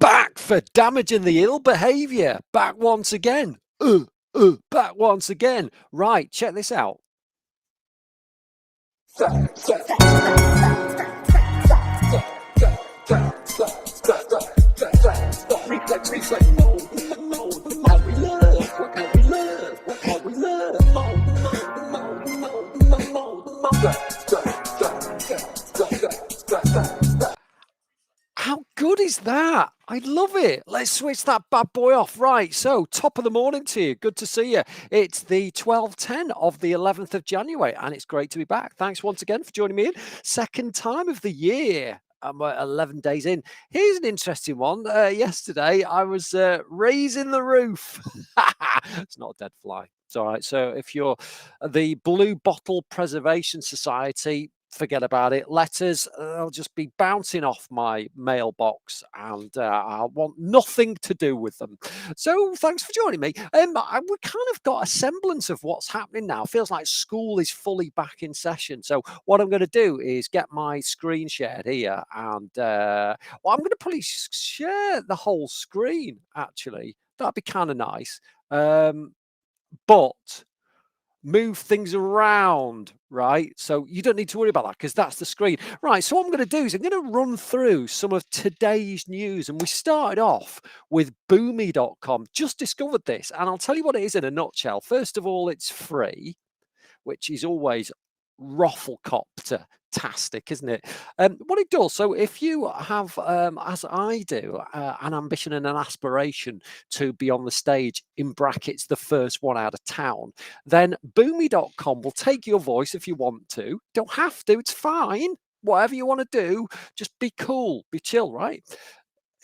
Back for damaging the ill behavior. Back once again. Back once again. Right, check this out. How good is that? I love it. Let's switch that bad boy off. Right, so top of the morning to you. Good to see you. It's the 12:10 of the 11th of January, and it's great to be back. Thanks once again for joining me in. Second time of the year. I'm 11 days in. Here's an interesting one. Yesterday, I was raising the roof. It's not a dead fly. It's all right. So if you're the Blue Bottle Preservation Society, forget about it. Letters, they'll just be bouncing off my mailbox, and I want nothing to do with them. So thanks for joining me. We kind of got a semblance of what's happening now. Feels like school is fully back in session. So what I'm going to do is get my screen shared here, and I'm going to probably share the whole screen. Actually, that'd be kind of nice. But move things around, right? So you don't need to worry about that because that's the screen. Right, so what I'm going to do is I'm going to run through some of today's news. And we started off with boomy.com. Just discovered this, and I'll tell you what it is in a nutshell. First of all, it's free, which is always rafflecopter-tastic, isn't it? What it does, so if you have, as I do, an ambition and an aspiration to be on the stage, in brackets, the first one out of town, then boomy.com will take your voice if you want to. Don't have to, it's fine. Whatever you want to do, just be cool, be chill, right?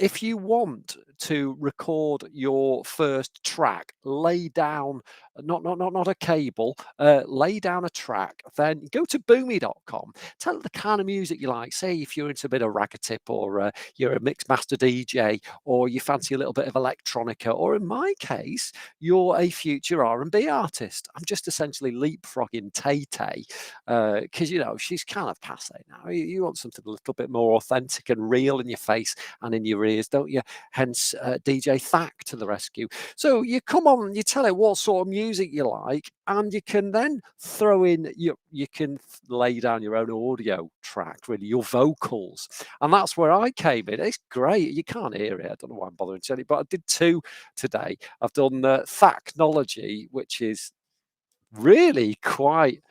If you want to record your first track, lay down not a cable, lay down a track, then go to boomy.com. Tell it the kind of music you like. Say if you're into a bit of raggatip, or you're a mixed master DJ, or you fancy a little bit of electronica, or in my case, you're a future R&B artist. I'm just essentially leapfrogging Tay-Tay, because she's kind of passe now. You want something a little bit more authentic and real in your face and in your ears, don't you? Hence DJ Thack to the rescue. So you come on, you tell it what sort of music you like, and you can then throw in you can lay down your own audio track, really, your vocals, and that's where I came in. It's great. You can't hear it. I don't know why I'm bothering telling you, but I did two today. I've done Thacknology, which is really quite.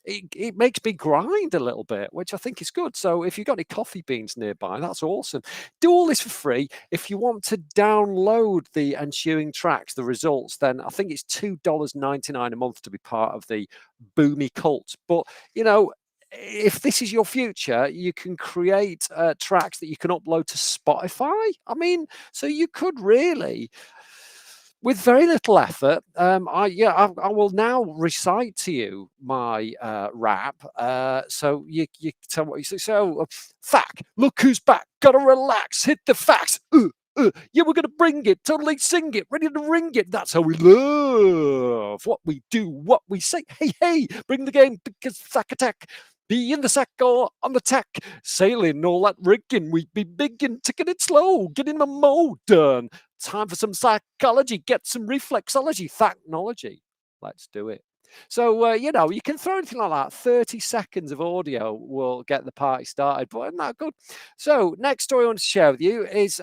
It makes me grind a little bit, which I think is good. So if you've got any coffee beans nearby, that's awesome. Do all this for free. If you want to download the ensuing tracks, the results, then I think it's $2.99 a month to be part of the Boomy cult. But, if this is your future, you can create tracks that you can upload to Spotify. I mean, so you could really, with very little effort, I will now recite to you my rap. So you tell what you say. So, Thack, look who's back. Gotta relax, hit the facts. Yeah, we're gonna bring it, totally sing it, ready to ring it. That's how we love what we do, what we say. Hey, bring the game because Thack attack. Be in the sack or on the tack, sailing all that rigging. We'd be big and taking it slow, getting my mode done. Time for some psychology, get some reflexology, Thacknology. Let's do it. So, you can throw anything like that. 30 seconds of audio will get the party started, but isn't that good? So, next story I want to share with you is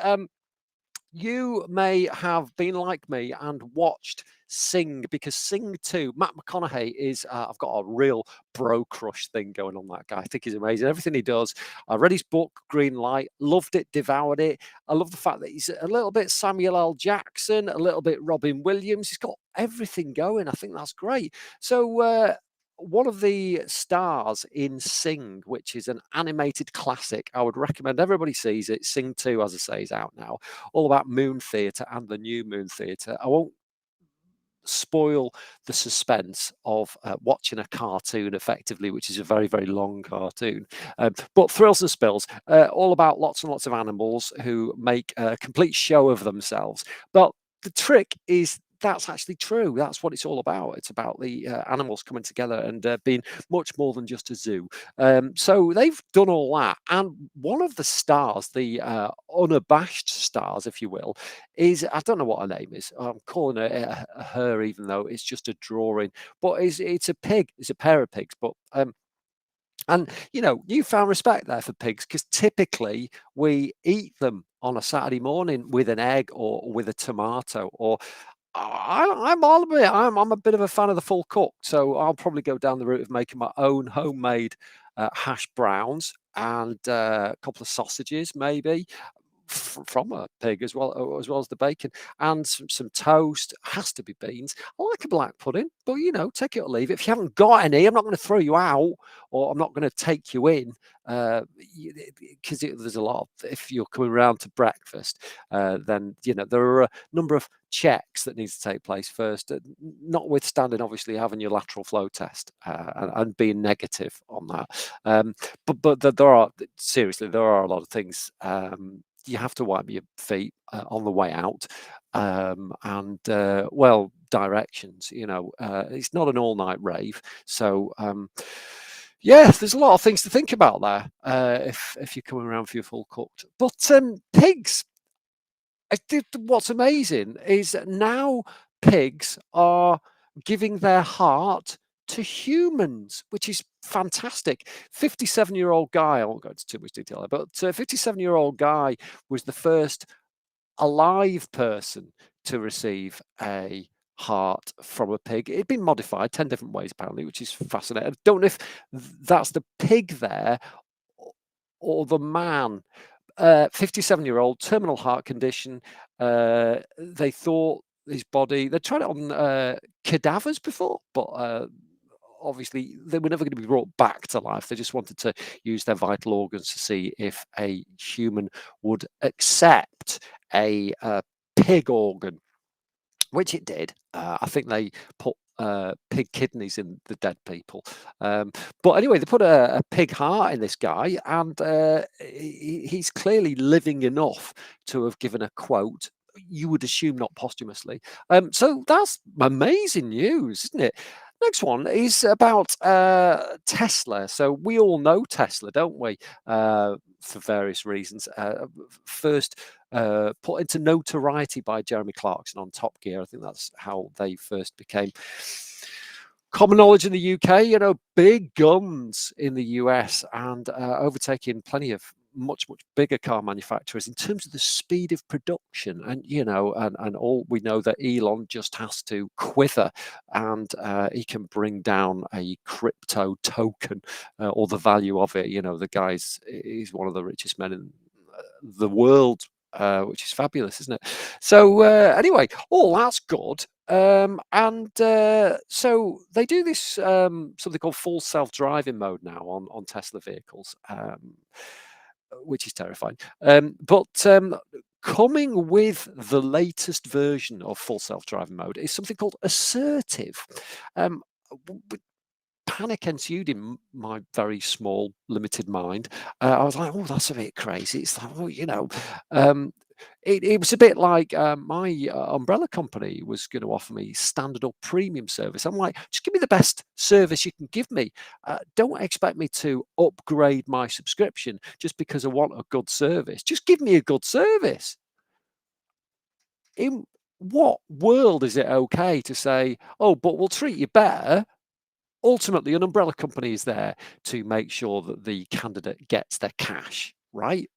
you may have been like me and watched Sing, because Sing 2, Matt McConaughey is, I've got a real bro crush thing going on that guy. I think he's amazing. Everything he does. I read his book, Green Light, loved it, devoured it. I love the fact that he's a little bit Samuel L. Jackson, a little bit Robin Williams. He's got everything going. I think that's great. So, one of the stars in Sing, which is an animated classic, I would recommend everybody sees it. Sing 2, as I say, is out now. All about Moon Theatre and the new Moon Theatre. I won't spoil the suspense of watching a cartoon effectively, which is a very, very long cartoon. But thrills and spills, all about lots and lots of animals who make a complete show of themselves. But the trick is that's actually true. That's what it's all about. It's about the animals coming together and being much more than just a zoo. So they've done all that. And one of the stars, the unabashed stars, if you will, is, I don't know what her name is. I'm calling her her, even though it's just a drawing. But it's a pig. It's a pair of pigs. But and you found respect there for pigs, because typically we eat them on a Saturday morning with an egg or with a tomato. Or I'm all a bit. I'm a bit of a fan of the full cook, so I'll probably go down the route of making my own homemade hash browns and a couple of sausages, maybe from a pig, as well as the bacon, and some toast. Has to be beans. I like a black pudding, but take it or leave it. If you haven't got any, I'm not going to throw you out, or I'm not going to take you in, because there's a lot of, if you're coming around to breakfast, then there are a number of checks that need to take place first, notwithstanding obviously having your lateral flow test and being negative on that. But there are, seriously, there are a lot of things. You have to wipe your feet on the way out, and well, directions. It's not an all-night rave, so yeah, there's a lot of things to think about there if you're coming around for your full cooked. But pigs, what's amazing is now pigs are giving their heart to humans, which is fantastic. 57-year-old guy, I won't go into too much detail, but 57-year-old guy was the first alive person to receive a heart from a pig. It'd been modified 10 different ways, apparently, which is fascinating. I don't know if that's the pig there or the man. 57-year-old, terminal heart condition. They thought his body, they tried it on cadavers before, but obviously they were never going to be brought back to life. They just wanted to use their vital organs to see if a human would accept a pig organ, which it did. I think they put pig kidneys in the dead people. But anyway, they put a pig heart in this guy, and he's clearly living enough to have given a quote. You would assume not posthumously. So that's amazing news, isn't it? Next one is about Tesla. So we all know Tesla, don't we? For various reasons. First put into notoriety by Jeremy Clarkson on Top Gear. I think that's how they first became common knowledge in the UK. Big guns in the US, and overtaking plenty of much bigger car manufacturers in terms of the speed of production. And and all we know that Elon just has to quiver, and he can bring down a crypto token or the value of it. The he's one of the richest men in the world, which is fabulous, isn't it? So anyway, all that's good. And so they do this something called full self-driving mode now on Tesla vehicles, which is terrifying. But coming with the latest version of full self-driving mode is something called assertive. Panic ensued in my very small, limited mind. I was like, "Oh, that's a bit crazy." It's like, it was a bit like my umbrella company was going to offer me standard or premium service. I'm like, just give me the best service you can give me. Don't expect me to upgrade my subscription just because I want a good service. Just give me a good service. In what world is it okay to say, "Oh, but we'll treat you better"? Ultimately, an umbrella company is there to make sure that the candidate gets their cash, right?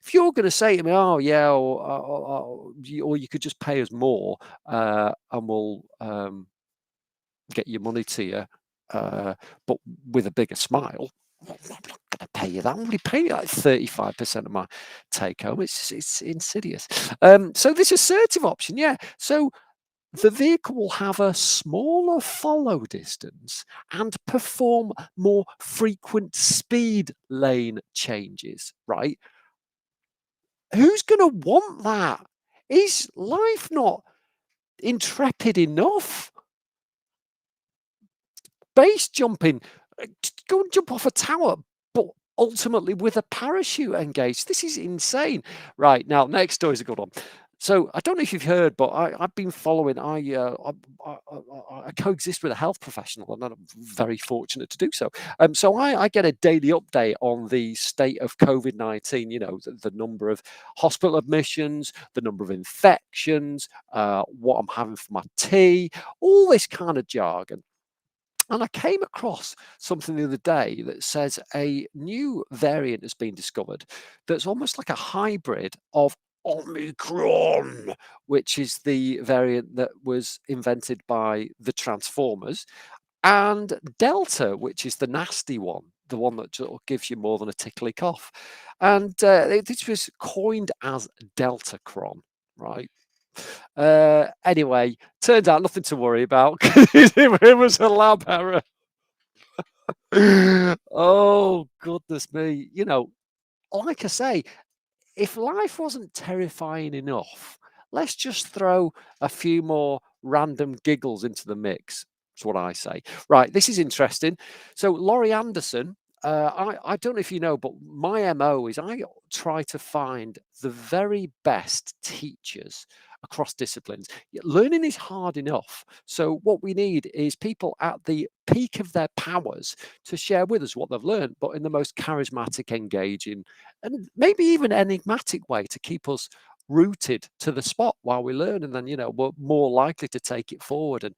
If you're going to say to me, "Oh, yeah," or you could just pay us more, and we'll get your money to you, but with a bigger smile, I'm not going to pay you that. I'm only paying you like 35% of my take home. It's insidious. So this assertive option, yeah. So the vehicle will have a smaller follow distance and perform more frequent speed lane changes, right? Who's going to want that? Is life not intrepid enough? Base jumping, just go and jump off a tower, but ultimately with a parachute engaged. This is insane. Right, now, next story is a good one. So I don't know if you've heard, but I've been following. I coexist with a health professional, and I'm very fortunate to do so. So I get a daily update on the state of COVID-19. You know, the number of hospital admissions, the number of infections, what I'm having for my tea, all this kind of jargon. And I came across something the other day that says a new variant has been discovered that's almost like a hybrid of Omicron, which is the variant that was invented by the Transformers, and Delta, which is the nasty one, the one that sort of gives you more than a tickly cough. And this was coined as Deltacron, right? Anyway, turns out nothing to worry about. It was a lab error. Oh, goodness me. You know, like I say, if life wasn't terrifying enough, let's just throw a few more random giggles into the mix. That's what I say. Right, this is interesting. So, Laurie Anderson, I don't know if you know, but my MO is I try to find the very best teachers across disciplines. Learning is hard enough. So, what we need is people at the peak of their powers to share with us what they've learned, but in the most charismatic, engaging, and maybe even enigmatic way to keep us rooted to the spot while we learn, and then we're more likely to take it forward. And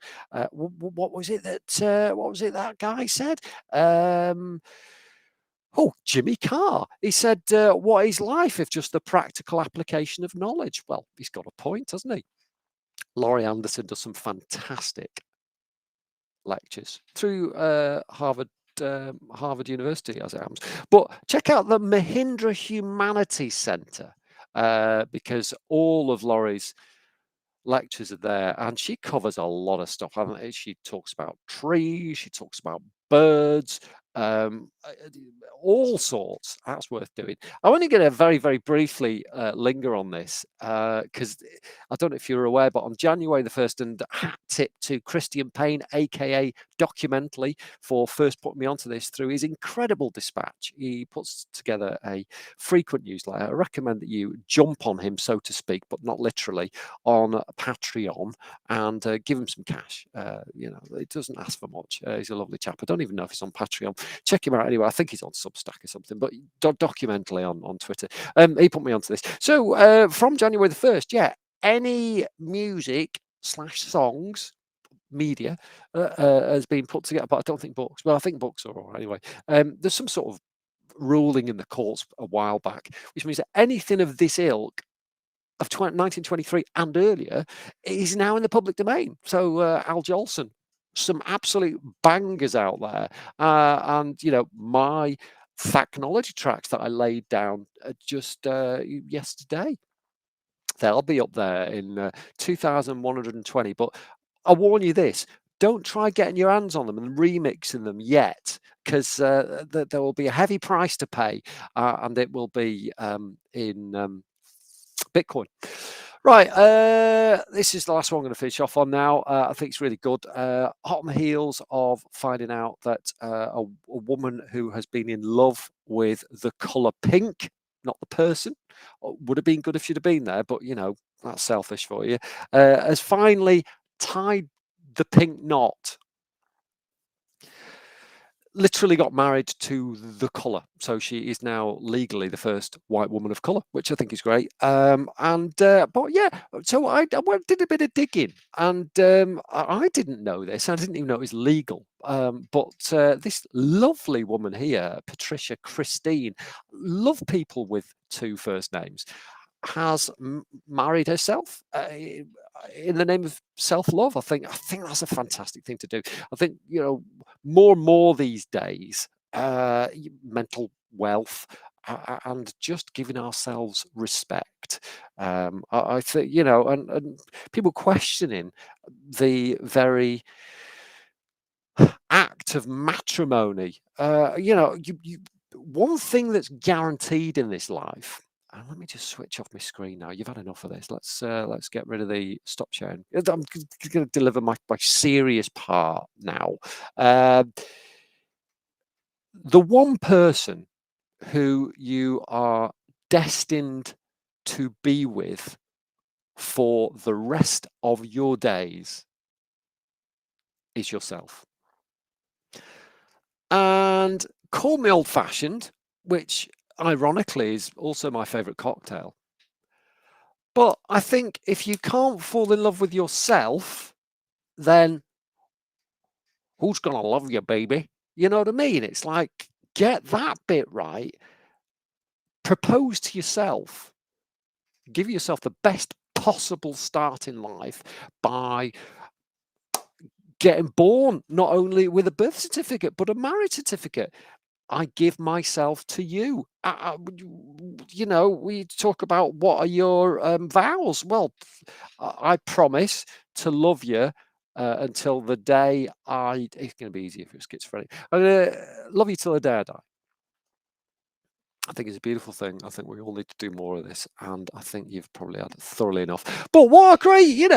what was it that guy said? Oh, Jimmy Carr. He said, what is life if just the practical application of knowledge? Well, he's got a point, hasn't he? Laurie Anderson does some fantastic lectures through Harvard University, as it happens. But check out the Mahindra Humanities Centre, because all of Laurie's lectures are there, and she covers a lot of stuff. She talks about trees, she talks about birds, um, uh, all sorts. That's worth doing. I'm only going to very, very briefly linger on this because I don't know if you're aware, but on January the 1st, and hat tip to Christian Payne, aka Documentally, for first putting me onto this through his incredible dispatch. He puts together a frequent newsletter. I recommend that you jump on him, so to speak, but not literally, on Patreon, and give him some cash. It doesn't ask for much. He's a lovely chap. I don't even know if he's on Patreon. Check him out anyway. I think he's on Substack or something, but Documentally on Twitter. He put me onto this. So from January the 1st, yeah, any music slash songs media has been put together, but I don't think books. Well, I think books are all right anyway. There's some sort of ruling in the courts a while back, which means that anything of this ilk of 1923 and earlier is now in the public domain. So Al Jolson, some absolute bangers out there, and my Thacknology tracks that I laid down just yesterday. They'll be up there in 2,120. But I warn you this: don't try getting your hands on them and remixing them yet, because there will be a heavy price to pay, and it will be in Bitcoin. Right, this is the last one I'm going to finish off on now. I think it's really good. Hot on the heels of finding out that a woman who has been in love with the colour pink, not the person, would have been good if she'd have been there, but that's selfish for you, has finally tied the pink knot. Literally got married to the colour, so she is now legally the first white woman of colour, which I think is great. But yeah, so I did a bit of digging, and I didn't know this. I didn't even know it was legal. But this lovely woman here, Patricia Christine, love people with two first names, has married herself in the name of self-love. I think that's a fantastic thing to do. I think more and more these days, mental wealth and just giving ourselves respect. I think and people questioning the very act of matrimony. One thing that's guaranteed in this life. And let me just switch off my screen now. You've had enough of this. Let's get rid of the stop sharing. I'm going to deliver my serious part now. The one person who you are destined to be with for the rest of your days is yourself. And call me old-fashioned, which ironically is also my favorite cocktail. But I think if you can't fall in love with yourself, then who's gonna love you, baby? You know what I mean? It's like, get that bit right. Propose to yourself. Give yourself the best possible start in life by getting born, not only with a birth certificate, but a marriage certificate. I give myself to you. You know, we talk about what are your vows. Well, I promise to love you until the day I. It's going to be easy if it's schizophrenic. I'm going to love you till the day I die. I think it's a beautiful thing. I think we all need to do more of this, and I think you've probably had thoroughly enough. But what a great,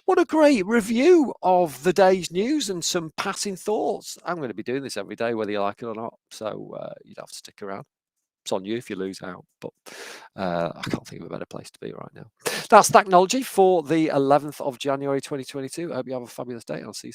what a great review of the day's news and some passing thoughts. I'm going to be doing this every day, whether you like it or not. So you'd have to stick around. It's on you if you lose out, but I can't think of a better place to be right now. That's Thacknology for the 11th of January 2022. I hope you have a fabulous day. I'll see you soon.